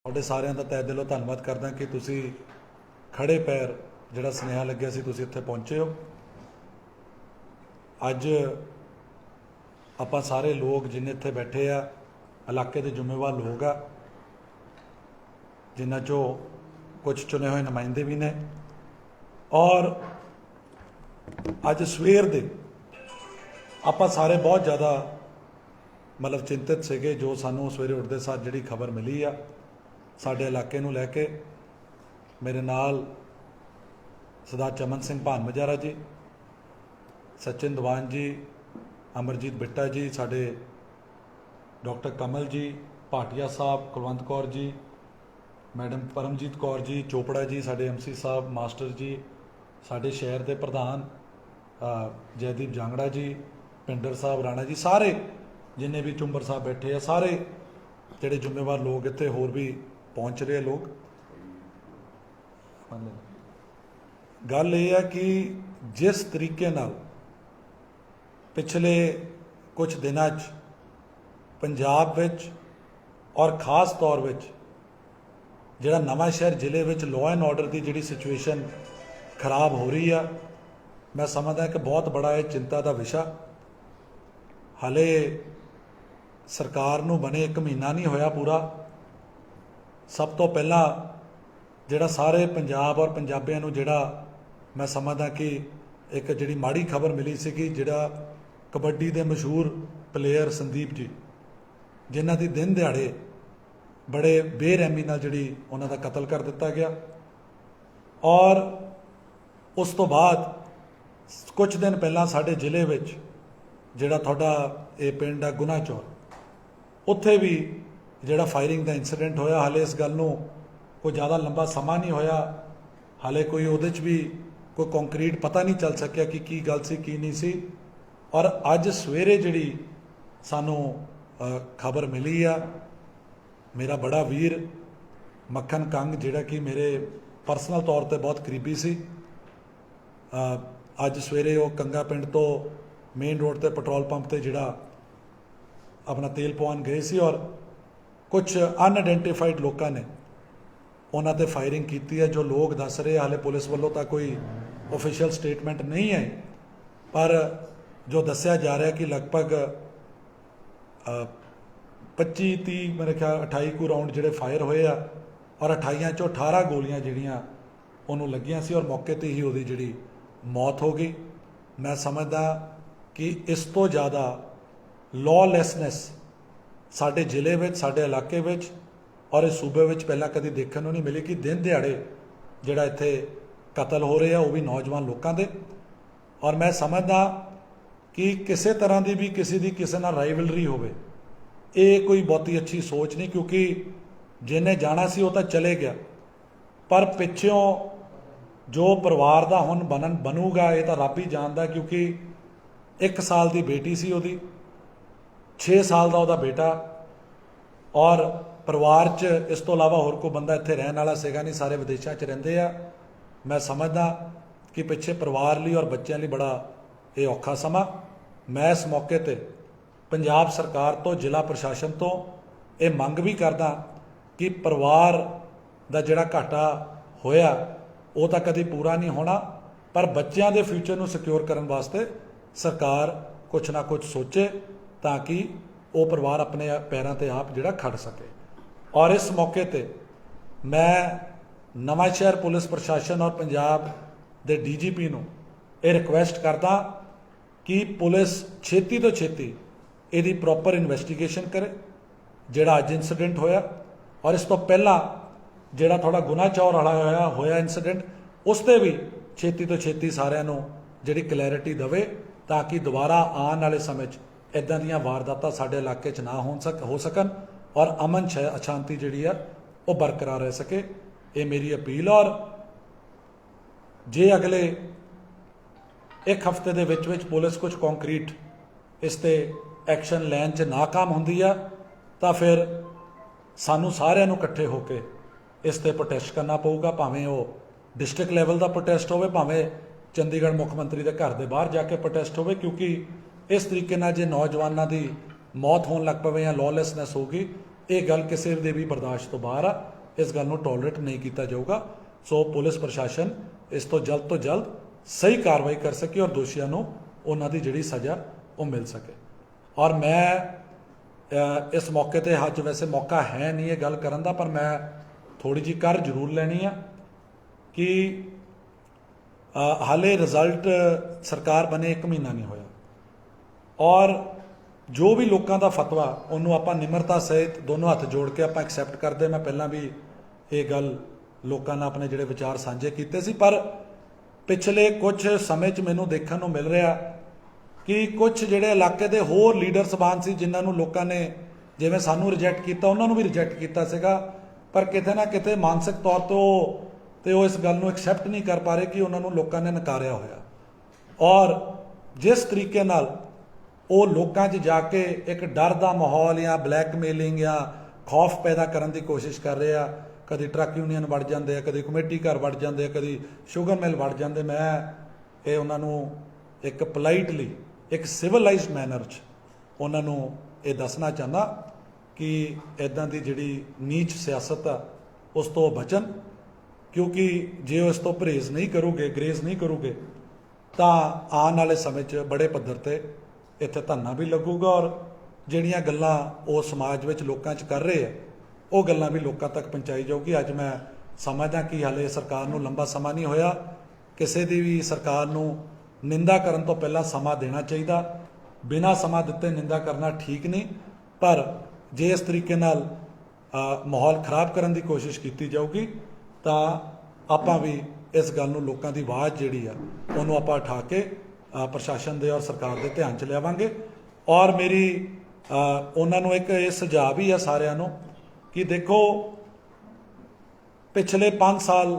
ਤੁਹਾਡੇ ਸਾਰਿਆਂ ਦਾ ਤਹਿ ਦਿਲੋਂ ਧੰਨਵਾਦ ਕਰਦਾ ਕਿ ਤੁਸੀਂ ਖੜੇ ਪੈਰ ਜਿਹੜਾ ਸੁਨੇਹਾ ਲੱਗਿਆ ਸੀ ਤੁਸੀਂ ਇੱਥੇ ਪਹੁੰਚੇ ਹੋ। ਅੱਜ ਆਪਾਂ ਸਾਰੇ ਲੋਕ ਜਿੰਨੇ ਇੱਥੇ ਬੈਠੇ ਆ ਇਲਾਕੇ ਦੇ ਜ਼ਿੰਮੇਵਾਰ ਲੋਕ ਆ, ਜਿਨ੍ਹਾਂ 'ਚੋਂ ਕੁਝ ਚੁਣੇ ਹੋਏ ਨੁਮਾਇੰਦੇ ਵੀ ਨੇ। ਔਰ ਅੱਜ ਸਵੇਰ ਦੇ ਆਪਾਂ ਸਾਰੇ ਬਹੁਤ ਜ਼ਿਆਦਾ ਮਤਲਬ ਚਿੰਤਿਤ ਸੀਗੇ ਜੋ ਸਾਨੂੰ ਸਵੇਰੇ ਉੱਠਦੇ ਸਾਰ ਜਿਹੜੀ ਖਬਰ ਮਿਲੀ ਆ ਸਾਡੇ ਇਲਾਕੇ ਨੂੰ ਲੈ ਕੇ। ਮੇਰੇ ਨਾਲ ਸਰਦਾਰ ਚਮਨ ਸਿੰਘ ਭਾਨ ਮਜਾਰਾ ਜੀ, ਸਚਿਨ ਦਵਾਨ ਜੀ, ਅਮਰਜੀਤ ਬਿੱਟਾ ਜੀ, ਸਾਡੇ ਡਾਕਟਰ ਕਮਲ ਜੀ, ਭਾਟੀਆ ਸਾਹਿਬ, ਕੁਲਵੰਤ ਕੌਰ ਜੀ, ਮੈਡਮ ਪਰਮਜੀਤ ਕੌਰ ਜੀ, ਚੋਪੜਾ ਜੀ, ਸਾਡੇ MC ਸਾਹਿਬ, ਮਾਸਟਰ ਜੀ, ਸਾਡੇ ਸ਼ਹਿਰ ਦੇ ਪ੍ਰਧਾਨ ਜੈਦੀਪ ਜਾਂਗੜਾ ਜੀ, ਪਿੰਡਰ ਸਾਹਿਬ, ਰਾਣਾ ਜੀ, ਸਾਰੇ ਜਿੰਨੇ ਵੀ ਚੁੰਬਰ ਸਾਹਿਬ ਬੈਠੇ ਆ, ਸਾਰੇ ਜਿਹੜੇ ਜ਼ਿੰਮੇਵਾਰ ਲੋਕ ਇੱਥੇ ਹੋਰ ਵੀ ਪਹੁੰਚ ਰਹੇ ਲੋਕ। ਗੱਲ ਇਹ ਹੈ ਕਿ ਜਿਸ ਤਰੀਕੇ ਨਾਲ ਪਿਛਲੇ ਕੁਝ ਦਿਨਾਂ 'ਚ ਪੰਜਾਬ ਵਿੱਚ ਔਰ ਖਾਸ ਤੌਰ ਵਿੱਚ ਜਿਹੜਾ ਨਵਾਂ ਸ਼ਹਿਰ ਜ਼ਿਲ੍ਹੇ ਵਿੱਚ ਲਾਅ ਐਂਡ ਆਰਡਰ ਦੀ ਜਿਹੜੀ ਸਿਚੁਏਸ਼ਨ ਖਰਾਬ ਹੋ ਰਹੀ ਆ, ਮੈਂ ਸਮਝਦਾ ਕਿ ਬਹੁਤ ਬੜਾ ਇਹ ਚਿੰਤਾ ਦਾ ਵਿਸ਼ਾ। ਹਾਲੇ ਸਰਕਾਰ ਨੂੰ ਬਣੇ 1 ਮਹੀਨਾ ਨਹੀਂ ਹੋਇਆ ਪੂਰਾ। ਸਭ ਤੋਂ ਪਹਿਲਾਂ ਜਿਹੜਾ ਸਾਰੇ ਪੰਜਾਬ ਔਰ ਪੰਜਾਬੀਆਂ ਨੂੰ ਜਿਹੜਾ ਮੈਂ ਸਮਝਦਾ ਕਿ ਇੱਕ ਜਿਹੜੀ ਮਾੜੀ ਖਬਰ ਮਿਲੀ ਸੀ ਕਿ ਜਿਹੜਾ ਕਬੱਡੀ ਦੇ ਮਸ਼ਹੂਰ ਪਲੇਅਰ ਸੰਦੀਪ ਜੀ, ਜਿਨ੍ਹਾਂ ਦੀ ਦਿਨ ਦਿਹਾੜੇ ਬੜੇ ਬੇਰਹਿਮੀ ਨਾਲ ਜਿਹੜੀ ਉਹਨਾਂ ਦਾ ਕਤਲ ਕਰ ਦਿੱਤਾ ਗਿਆ। ਔਰ ਉਸ ਤੋਂ ਬਾਅਦ ਕੁਝ ਦਿਨ ਪਹਿਲਾਂ ਸਾਡੇ ਜ਼ਿਲ੍ਹੇ ਵਿੱਚ ਜਿਹੜਾ ਤੁਹਾਡਾ ਇਹ ਪਿੰਡ ਆ ਗੁਨਾ ਚੌਰ, ਉੱਥੇ ਵੀ ਜਿਹੜਾ ਫਾਇਰਿੰਗ ਦਾ ਇਨਸੀਡੈਂਟ ਹੋਇਆ। ਹਾਲੇ ਇਸ ਗੱਲ ਨੂੰ ਕੋਈ ਜ਼ਿਆਦਾ ਲੰਬਾ ਸਮਾਂ ਨਹੀਂ ਹੋਇਆ, ਹਾਲੇ ਕੋਈ ਉਹਦੇ 'ਚ ਵੀ ਕੋਈ ਕੰਕਰੀਟ ਪਤਾ ਨਹੀਂ ਚੱਲ ਸਕਿਆ ਕਿ ਕੀ ਗੱਲ ਸੀ ਕੀ ਨਹੀਂ ਸੀ। ਔਰ ਅੱਜ ਸਵੇਰੇ ਜਿਹੜੀ ਸਾਨੂੰ ਖਬਰ ਮਿਲੀ ਆ, ਮੇਰਾ ਬੜਾ ਵੀਰ ਮੱਖਣ ਕੰਗ ਜਿਹੜਾ ਕਿ ਮੇਰੇ ਪਰਸਨਲ ਤੌਰ ਤੇ ਬਹੁਤ ਕਰੀਬੀ ਸੀ, ਅੱਜ ਸਵੇਰੇ ਉਹ ਕੰਗਾ ਪਿੰਡ ਤੋਂ ਮੇਨ ਰੋਡ ਤੇ ਪੈਟਰੋਲ ਪੰਪ ਤੇ ਜਿਹੜਾ ਆਪਣਾ ਤੇਲ ਪਵਾਉਣ ਗਏ ਸੀ ਔਰ ਕੁਝ ਅਨਆਇਡੈਂਟੀਫਾਈਡ ਲੋਕਾਂ ਨੇ ਉਹਨਾਂ ਤੇ ਫਾਇਰਿੰਗ ਕੀਤੀ ਹੈ। ਜੋ ਲੋਕ ਦੱਸ ਰਹੇ, ਹਾਲੇ ਪੁਲਿਸ ਵੱਲੋਂ ਤਾਂ ਕੋਈ ਆਫੀਸ਼ੀਅਲ ਸਟੇਟਮੈਂਟ ਨਹੀਂ ਹੈ, ਪਰ ਜੋ ਦੱਸਿਆ ਜਾ ਰਿਹਾ ਕਿ ਲਗਭਗ 25-30 ਮੇਰੇ ਖਿਆਲ 28 ਕੁ ਰਾਊਂਡ ਜਿਹੜੇ ਫਾਇਰ ਹੋਏ ਆ ਔਰ 28 ਚੋਂ 18 ਗੋਲੀਆਂ ਜਿਹੜੀਆਂ ਉਹਨੂੰ ਲੱਗੀਆਂ ਸੀ ਔਰ ਮੌਕੇ ਤੇ ਹੀ ਉਹਦੀ ਜਿਹੜੀ ਮੌਤ ਹੋ ਗਈ। ਮੈਂ ਸਮਝਦਾ ਕਿ ਇਸ ਤੋਂ ਜ਼ਿਆਦਾ ਲਾਅਲੈਸਨੈਸ ਸਾਡੇ ਜ਼ਿਲ੍ਹੇ ਵਿੱਚ, ਸਾਡੇ ਇਲਾਕੇ ਵਿੱਚ ਔਰ ਇਸ ਸੂਬੇ ਵਿੱਚ ਪਹਿਲਾਂ ਕਦੀ ਦੇਖਣ ਨੂੰ ਨਹੀਂ ਮਿਲੀ ਕਿ ਦਿਨ ਦਿਹਾੜੇ ਜਿਹੜਾ ਇੱਥੇ ਕਤਲ ਹੋ ਰਹੇ ਆ ਉਹ ਵੀ ਨੌਜਵਾਨ ਲੋਕਾਂ ਦੇ। ਔਰ ਮੈਂ ਸਮਝਦਾ ਕਿ ਕਿਸੇ ਤਰ੍ਹਾਂ ਦੀ ਵੀ ਕਿਸੇ ਨਾਲ ਰਾਈਵਲਰੀ ਹੋਵੇ, ਇਹ ਕੋਈ ਬਹੁਤੀ ਅੱਛੀ ਸੋਚ ਨਹੀਂ, ਕਿਉਂਕਿ ਜਿਹਨੇ ਜਾਣਾ ਸੀ ਉਹ ਤਾਂ ਚਲੇ ਗਿਆ, ਪਰ ਪਿੱਛੋਂ ਜੋ ਪਰਿਵਾਰ ਦਾ ਹੁਣ ਬਣੂਗਾ ਇਹ ਤਾਂ ਰੱਬ ਹੀ ਜਾਣਦਾ। ਕਿਉਂਕਿ 1 ਸਾਲ ਦੀ ਬੇਟੀ ਸੀ ਉਹਦੀ, 6 ਸਾਲ ਦਾ ਉਹਦਾ ਬੇਟਾ, ਔਰ ਪਰਿਵਾਰ 'ਚ ਇਸ ਤੋਂ ਇਲਾਵਾ ਹੋਰ ਕੋਈ ਬੰਦਾ ਇੱਥੇ ਰਹਿਣ ਵਾਲਾ ਸੀਗਾ ਨਹੀਂ, ਸਾਰੇ ਵਿਦੇਸ਼ਾਂ 'ਚ ਰਹਿੰਦੇ ਆ। ਮੈਂ ਸਮਝਦਾ ਕਿ ਪਿੱਛੇ ਪਰਿਵਾਰ ਲਈ ਔਰ ਬੱਚਿਆਂ ਲਈ ਬੜਾ ਇਹ ਔਖਾ ਸਮਾਂ। ਮੈਂ ਇਸ ਮੌਕੇ ਤੇ ਪੰਜਾਬ ਸਰਕਾਰ ਤੋਂ, ਜ਼ਿਲ੍ਹਾ ਪ੍ਰਸ਼ਾਸਨ ਤੋਂ ਇਹ ਮੰਗ ਵੀ ਕਰਦਾ ਕਿ ਪਰਿਵਾਰ ਦਾ ਜਿਹੜਾ ਘਾਟਾ ਹੋਇਆ ਉਹ ਤਾਂ ਕਦੀ ਪੂਰਾ ਨਹੀਂ ਹੋਣਾ, ਪਰ ਬੱਚਿਆਂ ਦੇ ਫਿਊਚਰ ਨੂੰ ਸਿਕਿਉਰ ਕਰਨ ਵਾਸਤੇ ਸਰਕਾਰ ਕੁਛ ਨਾ ਕੁਛ ਸੋਚੇ ਤਾਂ ਕਿ ਉਹ ਪਰਿਵਾਰ ਆਪਣੇ ਪੈਰਾਂ ਤੇ ਆਪ ਜਿਹੜਾ ਖੜ ਸਕੇ। ਔਰ ਇਸ ਮੌਕੇ ਤੇ ਮੈਂ ਨਵਾਂ ਸ਼ਹਿਰ ਪੁਲਿਸ ਪ੍ਰਸ਼ਾਸਨ ਔਰ ਪੰਜਾਬ ਦੇ DGP ਨੂੰ ਇਹ ਰਿਕੁਐਸਟ ਕਰਦਾ ਕਿ ਪੁਲਿਸ ਛੇਤੀ ਤੋਂ ਛੇਤੀ ਇਹਦੀ ਪ੍ਰੋਪਰ ਇਨਵੈਸਟੀਗੇਸ਼ਨ ਕਰੇ ਜਿਹੜਾ ਅੱਜ ਇਨਸੀਡੈਂਟ ਹੋਇਆ, ਔਰ ਇਸ ਤੋਂ ਪਹਿਲਾਂ ਜਿਹੜਾ ਥੋੜਾ ਗੁਨਾ ਚੌਰ ਵਾਲਾ ਹੋਇਆ ਇਨਸੀਡੈਂਟ, ਉਸ 'ਤੇ ਵੀ ਛੇਤੀ ਤੋਂ ਛੇਤੀ ਸਾਰਿਆਂ ਨੂੰ ਜਿਹੜੀ ਕਲੈਰਿਟੀ ਦੇਵੇ ਤਾਂ ਕਿ ਦੁਬਾਰਾ ਆਉਣ ਵਾਲੇ ਸਮੇਂ 'ਚ ਇੱਦਾਂ ਦੀਆਂ ਵਾਰਦਾਤਾਂ ਸਾਡੇ ਇਲਾਕੇ 'ਚ ਨਾ ਹੋ ਸਕਣ ਔਰ ਅਮਨ ਸ਼ਾਂਤੀ ਜਿਹੜੀ ਆ ਉਹ ਬਰਕਰਾਰ ਰਹਿ ਸਕੇ। ਇਹ ਮੇਰੀ ਅਪੀਲ। ਔਰ ਜੇ ਅਗਲੇ 1 ਹਫ਼ਤੇ ਦੇ ਵਿੱਚ ਪੁਲਿਸ ਕੁਝ ਕੰਕਰੀਟ ਇਸ 'ਤੇ ਐਕਸ਼ਨ ਲੈਣ 'ਚ ਨਾਕਾਮ ਹੁੰਦੀ ਆ ਤਾਂ ਫਿਰ ਸਾਨੂੰ ਸਾਰਿਆਂ ਨੂੰ ਇਕੱਠੇ ਹੋ ਕੇ ਇਸ 'ਤੇ ਪ੍ਰੋਟੈਸਟ ਕਰਨਾ ਪਊਗਾ, ਭਾਵੇਂ ਉਹ ਡਿਸਟ੍ਰਿਕਟ ਲੈਵਲ ਦਾ ਪ੍ਰੋਟੈਸਟ ਹੋਵੇ, ਭਾਵੇਂ ਚੰਡੀਗੜ੍ਹ ਮੁੱਖ ਮੰਤਰੀ ਦੇ ਘਰ ਦੇ ਬਾਹਰ ਜਾ ਕੇ ਪ੍ਰੋਟੈਸਟ ਹੋਵੇ। ਕਿਉਂਕਿ ਇਸ ਤਰੀਕੇ ਨਾਲ ਜੇ ਨੌਜਵਾਨਾਂ ਦੀ ਮੌਤ ਹੋਣ ਲੱਗ ਪਵੇ ਜਾਂ ਲਾਅਲੈਸਨੈਸ ਹੋਊਗੀ, ਇਹ ਗੱਲ ਕਿਸੇ ਦੇ ਵੀ ਬਰਦਾਸ਼ਤ ਤੋਂ ਬਾਹਰ ਆ। इस गल नूं टॉलरेट नहीं किया जाऊगा। सो पुलिस प्रशासन इस तो जल्द सही कार्रवाई कर सके और दोषियों नूं उन्हां दी जिहड़ी सज़ा वो मिल सके। और मैं इस मौके ते अज वैसे मौका है नहीं ये गल करन दा, पर मैं थोड़ी जी कर जरूर लैनी आ कि हाले रिजल्ट सरकार बने 1 महीना नहीं होया और जो भी लोगों का फतवा उन्होंने आप निमरता सहित दोनों हथ जोड़ के आप एक्सैप्ट करते। मैं पहला भी ये गल लोगों ने अपने जोड़े विचार साझे किए सी, पर पिछले कुछ समय मैनू देखने को मिल रहा कि कुछ जोड़े इलाके के होर लीडर सबान से जिन्होंने लोगों ने जिमें सानू रिजैक्ट किया उन्होंने भी रिजैक्ट किया, पर किते ना किते मानसिक तौर तो वो इस गल को एक्सैप्ट नहीं कर पा रहे कि उन्होंने लोगों ने नकारिया होया। और जिस तरीके नाल वो लोगों च जाके एक डर का माहौल या ब्लैकमेलिंग या खौफ पैदा करने की कोशिश कर रहे हैं, कभी ट्रक यूनियन वड़ जाते हैं, कभी कमेटी घर वड़ जाते हैं, कभी शुगर मिल वड़ जाते। मैं ये उन्होंने एक पोलाइटली एक सिविलाइज्ड मैनर च उन्होंने ये दसना चाहता कि इदां दी जिहड़ी नीच सियासत आ उस तो बचन, क्योंकि जे इस तो परहेज़ नहीं करोगे, ग्रेज नहीं करोगे, तो आने वाले समय च बड़े पद्धर ते इत्थे धरना भी लगूगा और जिहड़ियां गल्लां वो समाज विच लोकां च कर रहे हैं वो गल्लां भी लोकां तक पहुँचाई जाऊगी। अज मैं समझदा कि हाले सरकार नूं लंबा समा नहीं होया, किसी दी भी सरकार नूं निंदा करन तो पहला समा देना चाहिए। बिना समा दिते निंदा करना ठीक नहीं, पर जे इस तरीके नाल माहौल खराब करने की कोशिश की जाऊगी तो आपां भी इस गल नूं लोकां दी आवाज़ जिहड़ी आ उहनूं आपां उठा के प्रशासन दे और सरकार दे ध्यान च लियावांगे। और मेरी उन्होंने एक ये सुझाव भी है सारिਆਂ ਨੂੰ कि देखो पिछले 5 साल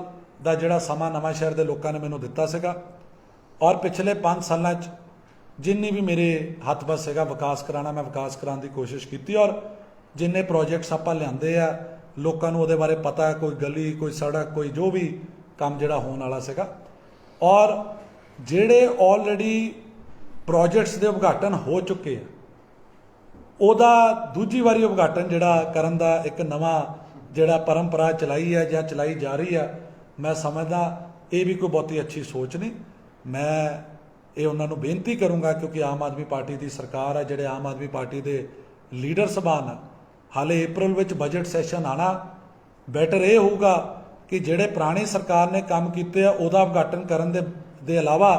का जिहड़ा समा नवां शहर के लोगों ने मैनूं दिता सीगा और पिछले 5 सालों जिन्नी भी मेरे हथ बस है विकास कराना मैं विकास कराने की कोशिश की और जिन्ने प्रोजेक्ट्स आपां लिआंदे आ लोगों को उहदे बारे पता है, कोई गली कोई सड़क कोई जो भी काम जिहड़ा होने वाला सीगा और जिहड़े ऑलरेडी प्रोजेक्ट्स के उद्घाटन हो चुके हैं ਉਹਦਾ दूजी वारी उद्घाटन जिहड़ा करन दा एक नवा जिहड़ा परंपरा चलाई है या चलाई जा रही है, मैं समझदा ये भी कोई बहुती अच्छी सोच नहीं। मैं ये उन्होंने बेनती करूँगा क्योंकि आम आदमी पार्टी की सरकार है, जिहड़े आम आदमी पार्टी के लीडर सबान है, हाले अप्रैल विच बजट सैशन आना बैटर ये होगा कि जिहड़े पुरानी सरकार ने काम किए उहदा उद्घाटन करन दे अलावा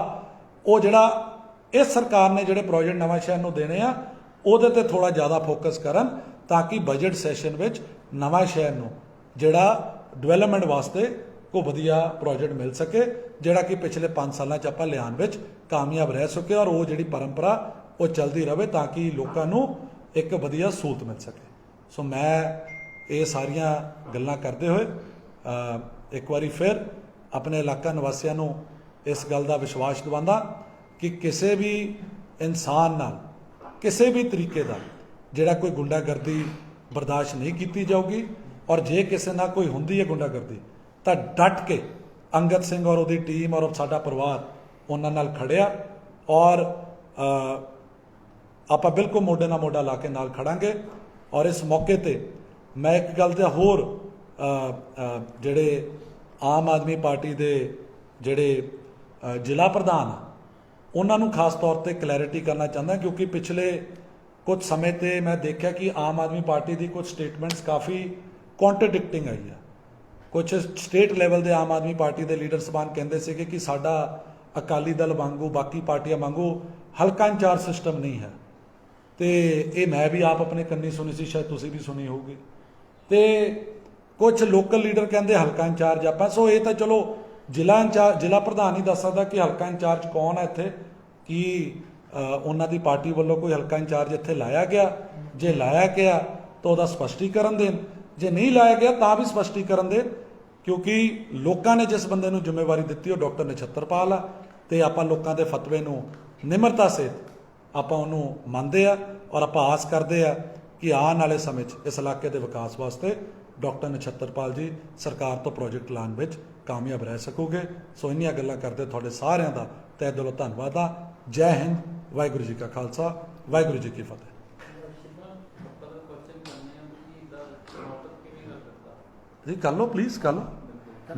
वो जिहड़ा इस सरकार ने जिहड़े प्रोजेक्ट नवां शहर नूं देने आ ਉਹਦੇ ਤੇ थोड़ा ज़्यादा फोकस करन ताकि बजट सैशन विच नवां शहर नूं जिहड़ा डिवेलपमेंट वास्ते कोई वधिया प्रोजेक्ट मिल सके जिहड़ा कि पिछले 5 सालों च आपां लिआउण विच कामयाब रह सके और वो जिहड़ी परंपरा वो चलती रहे ताकि लोकां नूं एक वधिया सहूलत मिल सके। सो मैं ये सारियां गल्लां करदे होए एक बारी फिर अपने इलाका निवासियों नूं इस गल का विश्वास दिवांदा कि किसी भी इंसान नाल किसी भी तरीके का जिहड़ा कोई गुंडागर्दी बर्दाश्त नहीं की जाऊगी और जे किसी ना कोई होंदी है गुंडागर्दी तो डट के अंगद सिंह और उसकी टीम और साडा परिवार उन्हां नाल खड़िया और आपां बिल्कुल मोढे नाल मोढा ला के नाल खड़ांगे। और इस मौके ते मैं एक गल ते होर जिहड़े आम आदमी पार्टी के जिहड़े जिला प्रधान उन्होंने खास तौर पर क्लैरिटी करना चाहता क्योंकि पिछले कुछ समय ते मैं देखा कि आम आदमी पार्टी की कुछ स्टेटमेंट्स काफ़ी कॉन्ट्रडिक्टिंग आई है। कुछ स्टेट लैवल के आम आदमी पार्टी के लीडर सबान कहते थे कि साडा अकाली दल वांगू बाकी पार्टियां वांगू हल्का इंचार्ज सिस्टम नहीं है, तो ये मैं भी आप अपने कन्नी सुनी सी, शायद तुसीं भी सुनी होगी। तो कुछ लोकल लीडर कहते हल्का इंचार्ज आप, सो ये तो चलो जिला प्रधान ही दस सकता कि हल्का इंचार्ज कौन है इत्थे, कि उन्होंने पार्टी वालों कोई हल्का इंचार्ज इत्थे लाया गया, जे लाया गया तो वह स्पष्टीकरण देन, जे नहीं लाया गया तो भी स्पष्टीकरण देन, क्योंकि लोगों ने जिस बंदे नूं जिम्मेवारी दी डॉक्टर नछत्तरपाल आ, तो आपां लोगों के फतवे नूं निमरता सहित आपां उहनूं मनदे आ और आपां आस करदे आ कि आने वाले समय इस इलाके के विकास वास्ते डॉक्टर नछत्तरपाल जी सरकार तो प्रोजेक्ट लाने में कामयाब रह सकोगे। सो इन्नियां गल्लां करदे तुहाडे सारिआं दा तहे दिलों धन्नवाद आ। जय हिंद, वाहिगुरू जी का खालसा, वाहिगुरू जी की फतेह। ਤੁਸੀਂ ਕਰ ਲਓ ਪਲੀਜ਼, ਕਰ ਲਓ,